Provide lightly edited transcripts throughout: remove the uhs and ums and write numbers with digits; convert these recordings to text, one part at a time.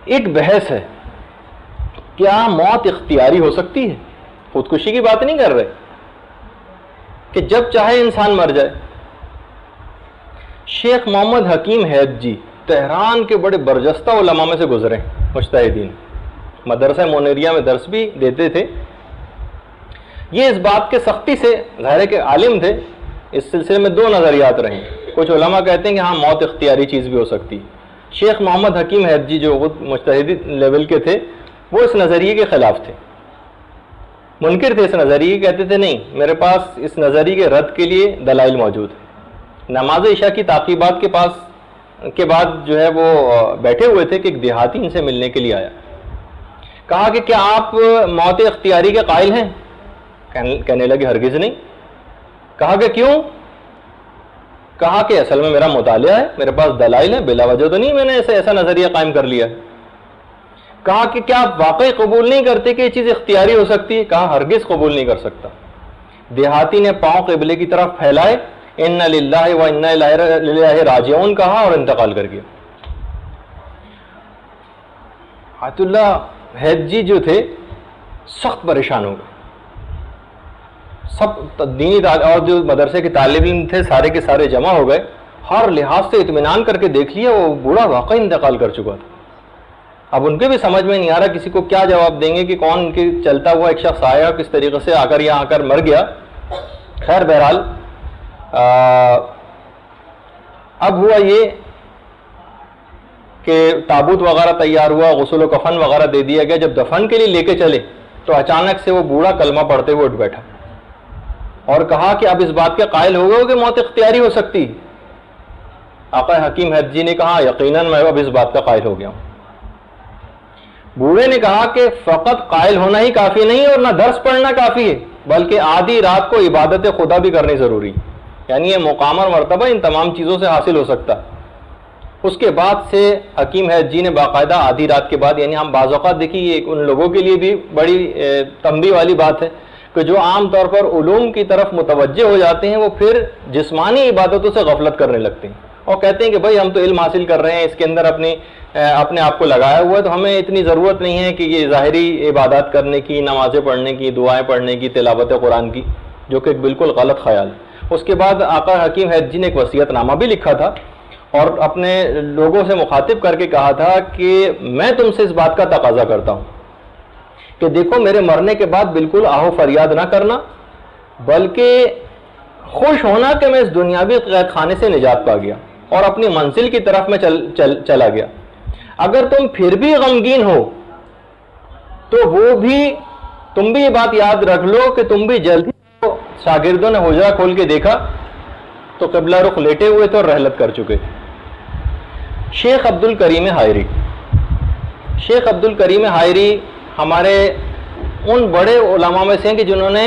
ایک بحث ہے، کیا موت اختیاری ہو سکتی ہے؟ خودکشی کی بات نہیں کر رہے کہ جب چاہے انسان مر جائے۔ شیخ محمد حکیم حیت جی تہران کے بڑے برجستہ علماء میں سے گزرے، مجتہدین، مدرسہ منیریہ میں درس بھی دیتے تھے۔ یہ اس بات کے سختی سے ظاہر کے عالم تھے، اس سلسلے میں دو نظریات رہیں۔ کچھ علماء کہتے ہیں کہ ہاں موت اختیاری چیز بھی ہو سکتی۔ شیخ محمد حکیم حیت جی جو خود مجتہدی لیول کے تھے، وہ اس نظریے کے خلاف تھے، منکر تھے اس نظریے، کہتے تھے نہیں، میرے پاس اس نظریے کے رد کے لیے دلائل موجود ہیں۔ نماز عشاء کی تعقیبات کے بعد جو ہے وہ بیٹھے ہوئے تھے کہ ایک دیہاتی ان سے ملنے کے لیے آیا، کہا کہ کیا آپ موت اختیاری کے قائل ہیں؟ کہنے لگے ہرگز نہیں۔ کہا کہ کیوں؟ کہا کہ اصل میں میرا مطالعہ ہے، میرے پاس دلائل ہیں، بلا وجہ تو نہیں میں نے ایسا نظریہ قائم کر لیا ہے۔ کہا کہ کیا آپ واقعی قبول نہیں کرتے کہ یہ چیز اختیاری ہو سکتی ہے؟ کہا ہرگز قبول نہیں کر سکتا۔ دیہاتی نے پاؤں قبلے کی طرف پھیلائے، اِنَّ لِلَّهِ وَإِنَّا إِلَيْهِ رَاجِعُونَ کہا اور انتقال کر گیا۔ آیت اللہ حیت جی جو تھے سخت پریشان ہو گئے، سب دینی اور جو مدرسے کے طالب علم تھے سارے کے سارے جمع ہو گئے، ہر لحاظ سے اطمینان کر کے دیکھ لیا وہ بوڑھا واقعی انتقال کر چکا تھا۔ اب ان کے بھی سمجھ میں نہیں آ رہا کسی کو کیا جواب دیں گے کہ کون ان کے چلتا ہوا ایک شخص آیا، کس طریقے سے آ کر یہاں آ کر مر گیا۔ خیر بہرحال اب ہوا یہ کہ تابوت وغیرہ تیار ہوا، غسل و کفن وغیرہ دے دیا گیا۔ جب دفن کے لیے لے کے چلے تو اچانک سے وہ بوڑھا کلمہ پڑھتے ہوئے اٹھ بیٹھا اور کہا کہ اب اس بات کے قائل ہو گئے کہ موت اختیاری ہو سکتی۔ آقا حکیم حیت جی نے کہا یقیناً میں اب اس بات کا قائل ہو گیا ہوں۔ بوڑھے نے کہا کہ فقط قائل ہونا ہی کافی نہیں اور نہ درس پڑھنا کافی ہے، بلکہ آدھی رات کو عبادت خدا بھی کرنی ضروری، یعنی یہ مقام اور مرتبہ ان تمام چیزوں سے حاصل ہو سکتا۔ اس کے بعد سے حکیم حیت جی نے باقاعدہ آدھی رات کے بعد، یعنی ہم بعض اوقات دیکھیے یہ ان لوگوں کے لیے بھی بڑی تنبیہ والی بات ہے کہ جو عام طور پر علوم کی طرف متوجہ ہو جاتے ہیں وہ پھر جسمانی عبادتوں سے غفلت کرنے لگتے ہیں اور کہتے ہیں کہ بھائی ہم تو علم حاصل کر رہے ہیں، اس کے اندر اپنے آپ کو لگایا ہوا ہے، تو ہمیں اتنی ضرورت نہیں ہے کہ یہ ظاہری عبادات کرنے کی، نمازیں پڑھنے کی، دعائیں پڑھنے کی، تلاوت قرآن کی، جو کہ ایک بالکل غلط خیال ہے۔ اس کے بعد آقا حکیم حیت جی نے ایک وصیت نامہ بھی لکھا تھا اور اپنے لوگوں سے مخاطب کر کے کہا تھا کہ میں تم سے اس بات کا تقاضا کرتا ہوں کہ دیکھو میرے مرنے کے بعد بالکل آہو فریاد نہ کرنا، بلکہ خوش ہونا کہ میں اس دنیاوی قید خانے سے نجات پا گیا اور اپنی منزل کی طرف میں چلا گیا۔ اگر تم پھر بھی غمگین ہو تو تم بھی یہ بات یاد رکھ لو کہ تم بھی جلدی شاگردوں نے حجرہ کھول کے دیکھا تو قبلہ رخ لیٹے ہوئے تھے اور رحلت کر چکے تھے۔ شیخ عبدالکریم حائری، شیخ عبدالکریم حائری ہمارے ان بڑے علماء میں سے ہیں کہ جنہوں نے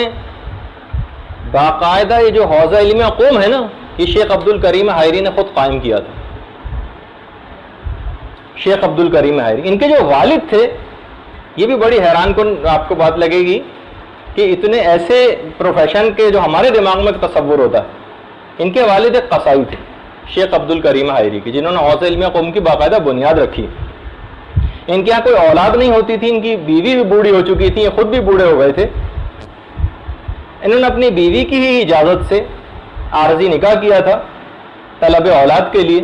باقاعدہ یہ جو حوزہ علم قوم ہے نا، یہ شیخ عبدالکریم حائری نے خود قائم کیا تھا۔ شیخ عبدالکریم حائری، ان کے جو والد تھے، یہ بھی بڑی حیران کن آپ کو بات لگے گی کہ اتنے ایسے پروفیشن کے جو ہمارے دماغ میں تصور ہوتا ہے، ان کے والد ایک قصائی تھے شیخ عبدالکریم حائری کی، جنہوں نے حوزہ علم قوم کی باقاعدہ بنیاد رکھی۔ ان کے یہاں کوئی اولاد نہیں ہوتی تھی، ان کی بیوی بھی بوڑھی ہو چکی تھی، یہ خود بھی بوڑھے ہو گئے تھے۔ انہوں نے اپنی بیوی کی ہی اجازت سے عارضی نکاح کیا تھا طلب اولاد کے لیے،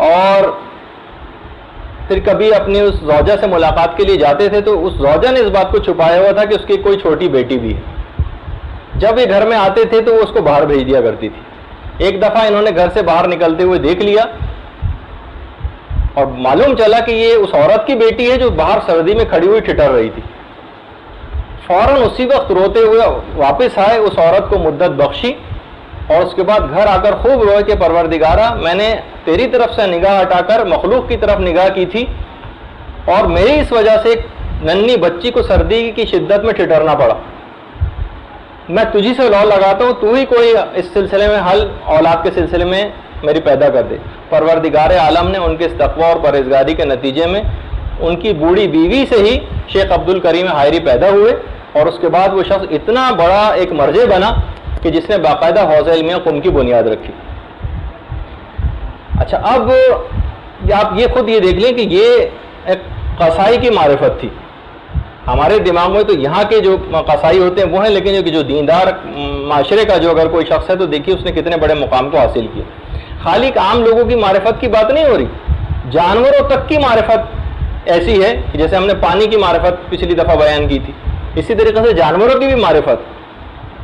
اور پھر کبھی اپنی اس زوجہ سے ملاقات کے لیے جاتے تھے تو اس زوجہ نے اس بات کو چھپایا ہوا تھا کہ اس کی کوئی چھوٹی بیٹی بھی ہے۔ جب یہ گھر میں آتے تھے تو وہ اس کو باہر بھیج دیا کرتی تھی۔ ایک دفعہ انہوں نے گھر سے باہر نکلتے ہوئے دیکھ لیا اور معلوم چلا کہ یہ اس عورت کی بیٹی ہے جو باہر سردی میں کھڑی ہوئی ٹھٹر رہی تھی۔ فوراً اسی وقت روتے ہوئے واپس آئے، اس عورت کو مدت بخشی اور اس کے بعد گھر آ کر خوب روئے کہ پروردگارہ، میں نے تیری طرف سے نگاہ ہٹا کر مخلوق کی طرف نگاہ کی تھی اور میری اس وجہ سے ایک ننھی بچی کو سردی کی شدت میں ٹھٹرنا پڑا۔ میں تجھی سے لو لگاتا ہوں، تو ہی کوئی اس سلسلے میں حل اولاد کے سلسلے میں میری پیدا کر دے۔ پروردگار عالم نے ان کے اس تقوی اور پرہیزگاری کے نتیجے میں ان کی بوڑھی بیوی سے ہی شیخ عبدالکریم حائری پیدا ہوئے، اور اس کے بعد وہ شخص اتنا بڑا ایک مرجع بنا کہ جس نے باقاعدہ حوزہ علم قوم کی بنیاد رکھی۔ اچھا، اب آپ یہ خود یہ دیکھ لیں کہ یہ ایک قصائی کی معرفت تھی. ہمارے دماغ میں تو یہاں کے جو قصائی ہوتے ہیں وہ ہیں، لیکن جو دیندار معاشرے کا جو اگر کوئی شخص ہے تو دیکھیے اس نے کتنے بڑے مقام کو حاصل کیا. خالی عام لوگوں کی معرفت کی بات نہیں ہو رہی، جانوروں تک کی معرفت ایسی ہے کہ جیسے ہم نے پانی کی معرفت پچھلی دفعہ بیان کی تھی، اسی طریقے سے جانوروں کی بھی معرفت،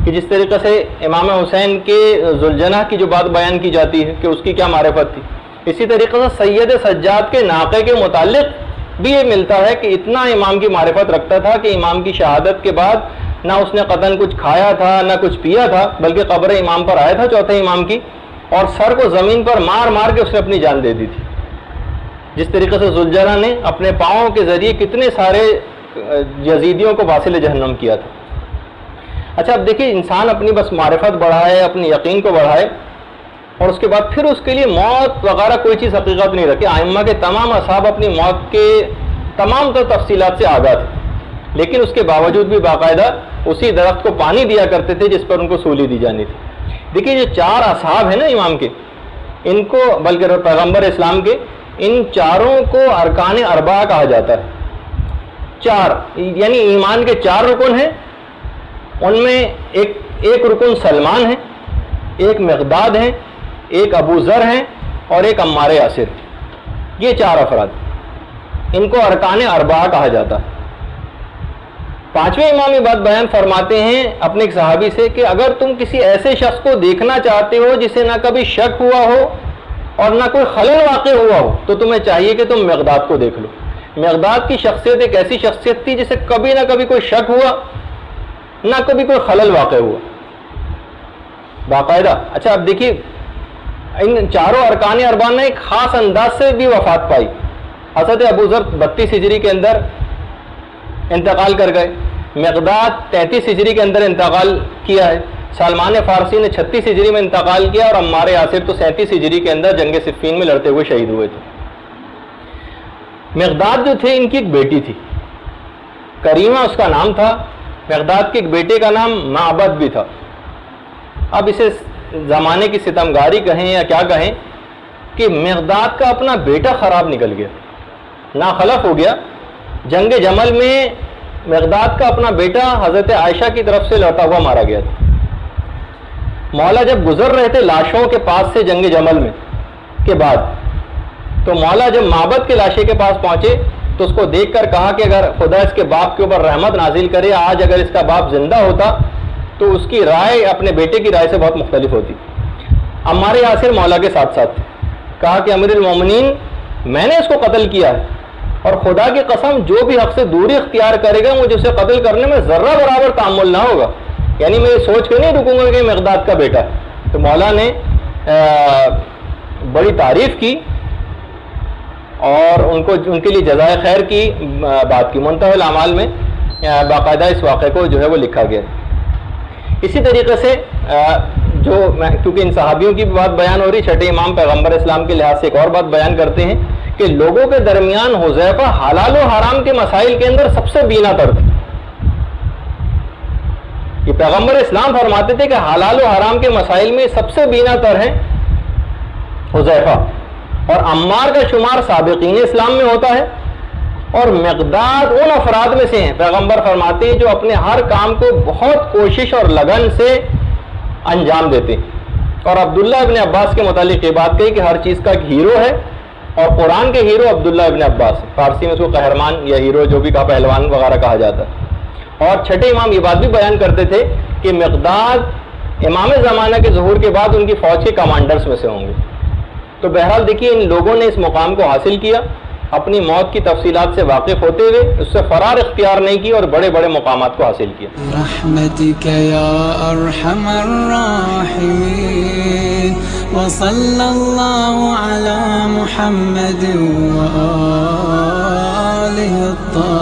کہ جس طریقے سے امام حسین کے ذوالجناح کی جو بات بیان کی جاتی ہے کہ اس کی کیا معرفت تھی، اسی طریقے سے سید سجاد کے ناقے کے متعلق بھی یہ ملتا ہے کہ اتنا امام کی معرفت رکھتا تھا کہ امام کی شہادت کے بعد نہ اس نے قطن کچھ کھایا تھا نہ کچھ پیا تھا، بلکہ قبر امام پر آیا تھا چوتھے امام کی، اور سر کو زمین پر مار مار کے اس نے اپنی جان دے دی تھی. جس طریقے سے ذوالجناح نے اپنے پاؤں کے ذریعے کتنے سارے یزیدیوں کو واصل جہنم کیا تھا. اچھا اب دیکھیے انسان اپنی بس معرفت بڑھائے، اپنی یقین کو بڑھائے، اور اس کے بعد پھر اس کے لیے موت وغیرہ کوئی چیز حقیقت نہیں رکھے. ائمہ کے تمام اصحاب اپنی موت کے تمام تر تفصیلات سے آگاہ تھے، لیکن اس کے باوجود بھی باقاعدہ اسی درخت کو پانی دیا کرتے تھے جس پر ان کو سولی دی جانی تھی. دیکھیے جو 4 اصحاب ہیں نا امام کے، ان کو بلکہ پیغمبر اسلام کے، ان چاروں کو ارکان اربعہ کہا جاتا ہے. 4 یعنی ایمان کے 4 رکن ہیں، ان میں ایک رکن سلمان ہے، ایک مقداد ہیں، ایک ابو ذر ہیں اور ایک عمار یاسر. یہ 4 افراد، ان کو ارکان اربعہ کہا جاتا ہے. 5ویں امام یہ بات بیان فرماتے ہیں اپنے ایک صحابی سے کہ اگر تم کسی ایسے شخص کو دیکھنا چاہتے ہو جسے نہ کبھی شک ہوا ہو اور نہ کوئی خلل واقع ہوا ہو تو تمہیں چاہیے کہ تم مقداد کو دیکھ لو. مقداد کی شخصیت ایک ایسی شخصیت تھی جسے کبھی نہ کبھی کوئی شک ہوا نہ کبھی کوئی خلل واقع ہوا باقاعدہ. اچھا اب دیکھیے ان چاروں ارکان اربعہ نے ایک خاص انداز سے بھی وفات پائی. حضرت ابو ذر 32 ہجری کے اندر انتقال کر گئے، مقداد 33 ہجری کے اندر انتقال کیا ہے، سلمان فارسی نے 36 ہجری میں انتقال کیا، اور عمار یاسر تو 37 ہجری کے اندر جنگ صفین میں لڑتے ہوئے شہید ہوئے تھے. مقداد جو تھے ان کی ایک بیٹی تھی، کریمہ اس کا نام تھا. مقداد کے ایک بیٹے کا نام معبد بھی تھا. اب اسے زمانے کی ستمگاری کہیں یا کیا کہیں کہ مقداد کا اپنا بیٹا خراب نکل گیا، ناخلف ہو گیا. جنگ جمل میں مقداد کا اپنا بیٹا حضرت عائشہ کی طرف سے لڑتا ہوا مارا گیا تھا. مولا جب گزر رہے تھے لاشوں کے پاس سے جنگ جمل میں کے بعد، تو مولا جب معبد کے لاشے کے پاس پہنچے تو اس کو دیکھ کر کہا کہ اگر خدا اس کے باپ کے اوپر رحمت نازل کرے، آج اگر اس کا باپ زندہ ہوتا تو اس کی رائے اپنے بیٹے کی رائے سے بہت مختلف ہوتی. عمار یاسر مولا کے ساتھ ساتھ کہا کہ امیر المومنین میں نے اس کو قتل کیا ہے، اور خدا کی قسم جو بھی حق سے دوری اختیار کرے گا مجھے اسے قتل کرنے میں ذرہ برابر تعامل نہ ہوگا. یعنی میں یہ سوچ کے نہیں رکوں گا کہ مقداد کا بیٹا ہے. تو مولا نے بڑی تعریف کی اور ان کے لیے جزائے خیر کی بات کی. منتہی الاعمال میں باقاعدہ اس واقعے کو جو ہے وہ لکھا گیا. اسی طریقے سے کیونکہ ان صحابیوں کی بات بیان ہو رہی، چھٹے امام پیغمبر اسلام کے لحاظ سے ایک اور بات بیان کرتے ہیں کہ لوگوں کے درمیان حذیفہ حلال و حرام کے مسائل کے اندر سب سے بینا تر تھے. یہ پیغمبر اسلام فرماتے تھے کہ حلال و حرام کے مسائل میں سب سے بینا تر ہیں حذیفہ، اور عمار کا شمار سابقین اسلام میں ہوتا ہے، اور مقداد ان افراد میں سے ہیں پیغمبر فرماتے ہیں جو اپنے ہر کام کو بہت کوشش اور لگن سے انجام دیتے ہیں. اور عبداللہ ابن عباس کے متعلق یہ بات کہی کہ ہر چیز کا ایک ہیرو ہے، اور قرآن کے ہیرو عبداللہ ابن عباس، فارسی میں اس کو قہرمان یا ہیرو جو بھی کہا، پہلوان وغیرہ کہا جاتا ہے. اور چھٹے امام یہ بات بھی بیان کرتے تھے کہ مقداد امام زمانہ کے ظہور کے بعد ان کی فوج کے کمانڈرز میں سے ہوں گے. تو بہرحال دیکھیے ان لوگوں نے اس مقام کو حاصل کیا، اپنی موت کی تفصیلات سے واقف ہوتے ہوئے اس سے فرار اختیار نہیں کی اور بڑے بڑے مقامات کو حاصل کیا. رحمتک یا ارحم الراحمین وصلی اللہ علی محمد وآلہ الطاہرین.